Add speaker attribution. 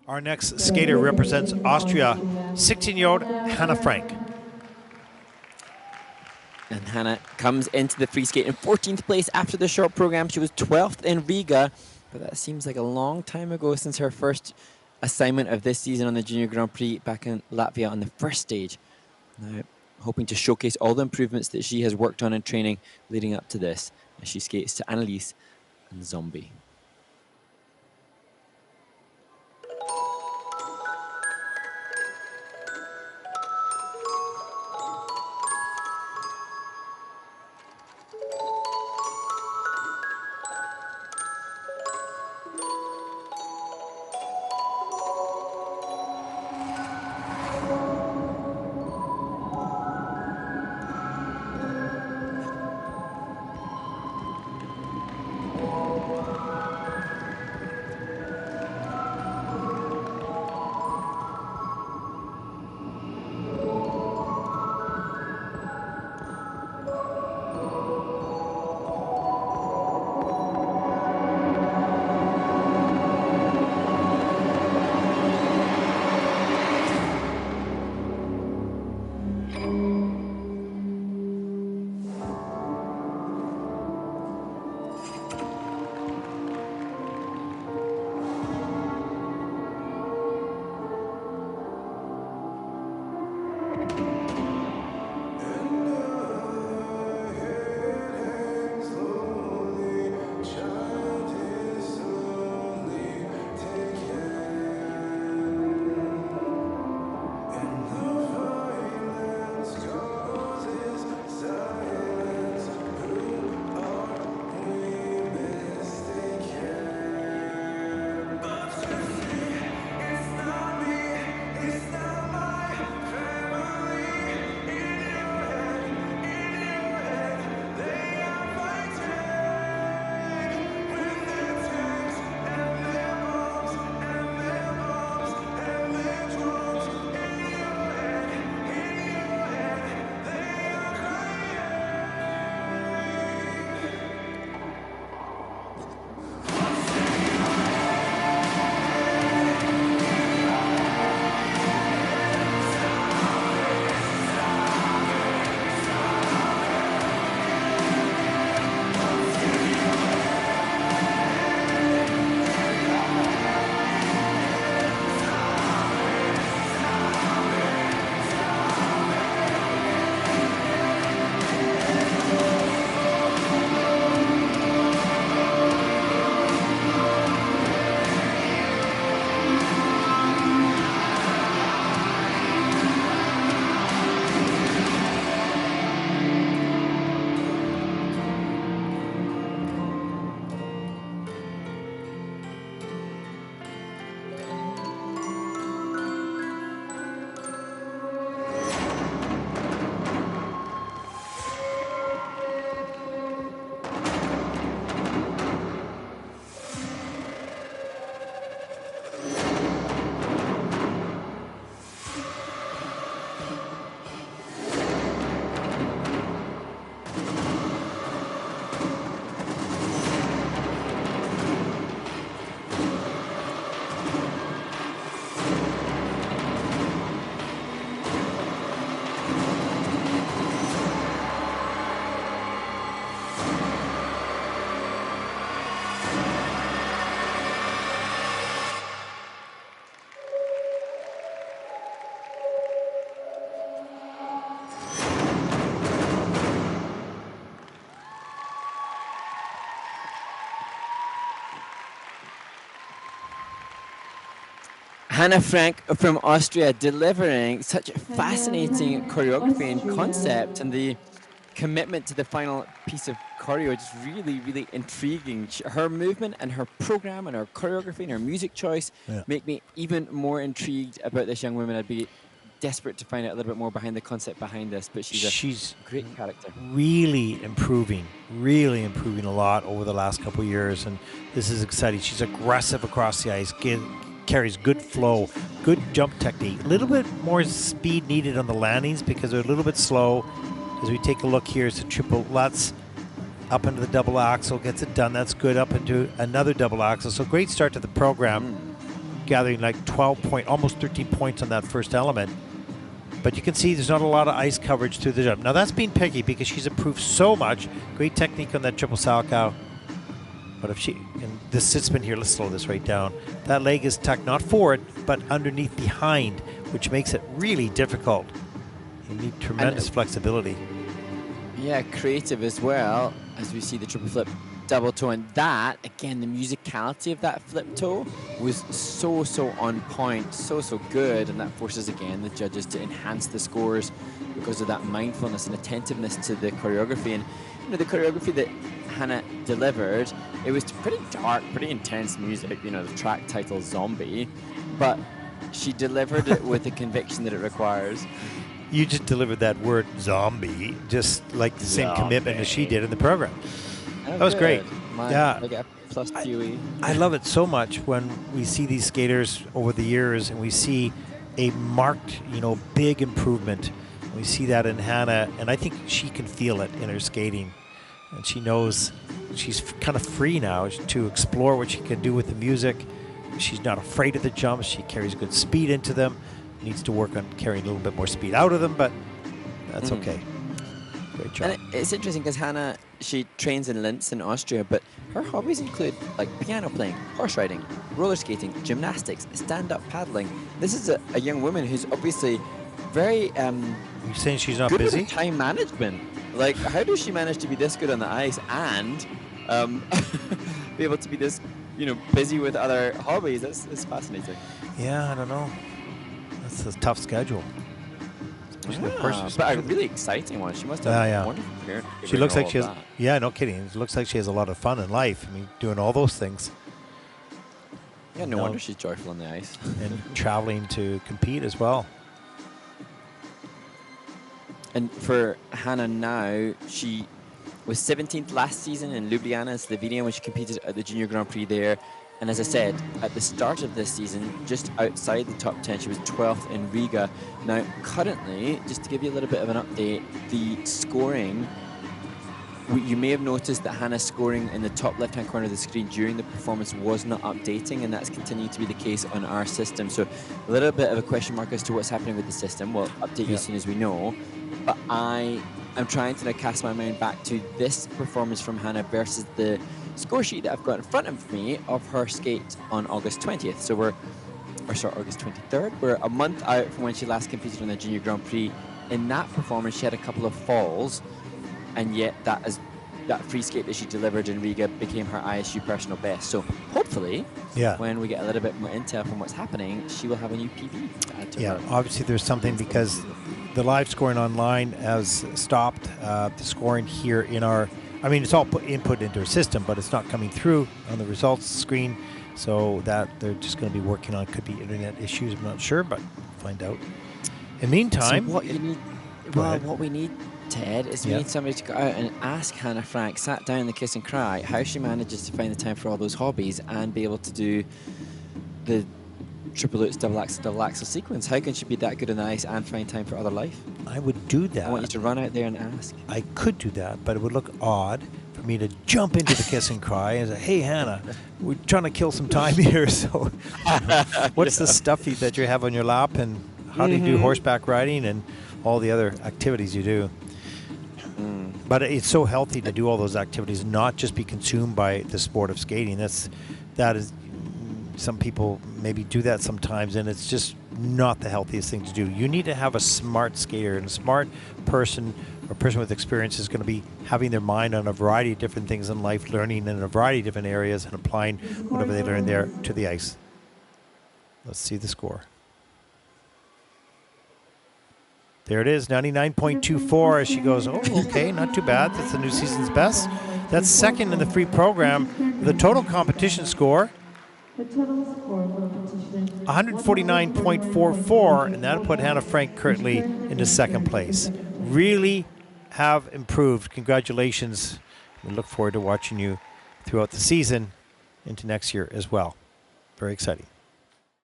Speaker 1: Our next skater represents Austria, 16-year-old Hannah Frank.
Speaker 2: And Hannah comes into the free skate in 14th place after the short program. She was 12th in Riga, but that seems like a long time ago since her first assignment of this season on the Junior Grand Prix back in Latvia on the first stage. Now, hoping to showcase all the improvements that she has worked on in training leading up to this as she skates to Annalise and Zombie. Hannah Frank from Austria delivering such fascinating choreography and concept, and the commitment to the final piece of choreo just really, really intriguing. Her movement and her program and her choreography and her music choice make me even more intrigued about this young woman. I'd be desperate to find out a little bit more behind the concept behind this, but she's a great character.
Speaker 1: Really improving a lot over the last couple of years, and this is exciting. She's aggressive across the ice, carries good flow, good jump technique. A little bit more speed needed on the landings because they're a little bit slow. As we take a look here, it's a triple Lutz up into the double axel, gets it done. That's good. Up into another double axel. So great start to the program. gathering like 12 point, almost 13 points on that first element. But you can see there's not a lot of ice coverage through the jump. Now that's being picky because she's improved so much. Great technique on that triple salchow. But if she, and this sit spin here, let's slow this right down. That leg is tucked not forward, but underneath behind, which makes it really difficult. You need tremendous flexibility.
Speaker 2: Yeah, creative as well, as we see the triple flip double toe. And that, again, the musicality of that flip toe was so on point, so good. And that forces, again, the judges to enhance the scores because of that mindfulness and attentiveness to the choreography. And, you know, the choreography that Hannah delivered, it was pretty dark, pretty intense music, you know, the track title Zombie, but she delivered it with the conviction that it requires.
Speaker 1: You just delivered that word zombie, just like the same commitment as she did in the program. That was great.
Speaker 2: Yeah. Like a plus QE.
Speaker 1: I love it so much when we see these skaters over the years and we see a marked, you know, big improvement. We see that in Hannah, and I think she can feel it in her skating. And she knows she's kind of free now to explore what she can do with the music. She's not afraid of the jumps. She carries good speed into them. Needs to work on carrying a little bit more speed out of them, but that's okay. Great job.
Speaker 2: And it's interesting because Hannah, she trains in Linz in Austria, but her hobbies include like piano playing, horse riding, roller skating, gymnastics, stand-up paddling. This is a young woman who's obviously very
Speaker 1: You're saying she's not
Speaker 2: good
Speaker 1: busy?
Speaker 2: with time management. Like, how does she manage to be this good on the ice and be able to be this, you know, busy with other hobbies? That's fascinating.
Speaker 1: Yeah, I don't know. That's a tough schedule.
Speaker 2: But a really exciting one. She must have a wonderful parent.
Speaker 1: She looks like she has, no kidding. It looks like she has a lot of fun in life. I mean, doing all those things.
Speaker 2: Yeah, no wonder she's joyful on the ice.
Speaker 1: And traveling to compete as well.
Speaker 2: And for Hannah now, she was 17th last season in Ljubljana, Slovenia, when she competed at the Junior Grand Prix there. And as I said, at the start of this season, just outside the top 10, she was 12th in Riga. Now, currently, just to give you a little bit of an update, the scoring, you may have noticed that Hannah's scoring in the top left-hand corner of the screen during the performance was not updating, and that's continuing to be the case on our system. So a little bit of a question mark as to what's happening with the system. We'll update you as soon as we know. But I'm trying to now cast my mind back to this performance from Hannah versus the score sheet that I've got in front of me of her skate on August 20th. So August 23rd. We're a month out from when she last competed on the Junior Grand Prix. In that performance, she had a couple of falls, and yet that free skate that she delivered in Riga became her ISU personal best. So hopefully, when we get a little bit more intel from what's happening, she will have a new PB to add to her.
Speaker 1: Obviously there's something because the live scoring online has stopped the scoring here in our, I mean, it's all input into our system, but it's not coming through on the results screen. So that they're just going to be working on, could be internet issues, I'm not sure, but find out. In the meantime,
Speaker 2: so what you need, what we need, Ted, is we need somebody to go out and ask Hannah Frank, sat down in the kiss and cry, how she manages to find the time for all those hobbies and be able to do the triple loops, double axel sequence. How can she be that good on the ice and find time for other life?
Speaker 1: I would do that.
Speaker 2: I want you to run out there and ask.
Speaker 1: I could do that, but it would look odd for me to jump into the kiss and cry and say, hey, Hannah, we're trying to kill some time here. So what's the stuff that you have on your lap, and how do you do horseback riding and all the other activities you do? But it's so healthy to do all those activities, not just be consumed by the sport of skating. That is, some people maybe do that sometimes, and it's just not the healthiest thing to do. You need to have a smart skater, and a smart person or person with experience is going to be having their mind on a variety of different things in life, learning in a variety of different areas, and applying whatever they learn there to the ice. Let's see the score. There it is, 99.24 as she goes, oh, okay, not too bad. That's the new season's best. That's second in the free program. The total competition score, 149.44, and that put Hannah Frank currently into second place. Really have improved. Congratulations. We look forward to watching you throughout the season into next year as well. Very exciting.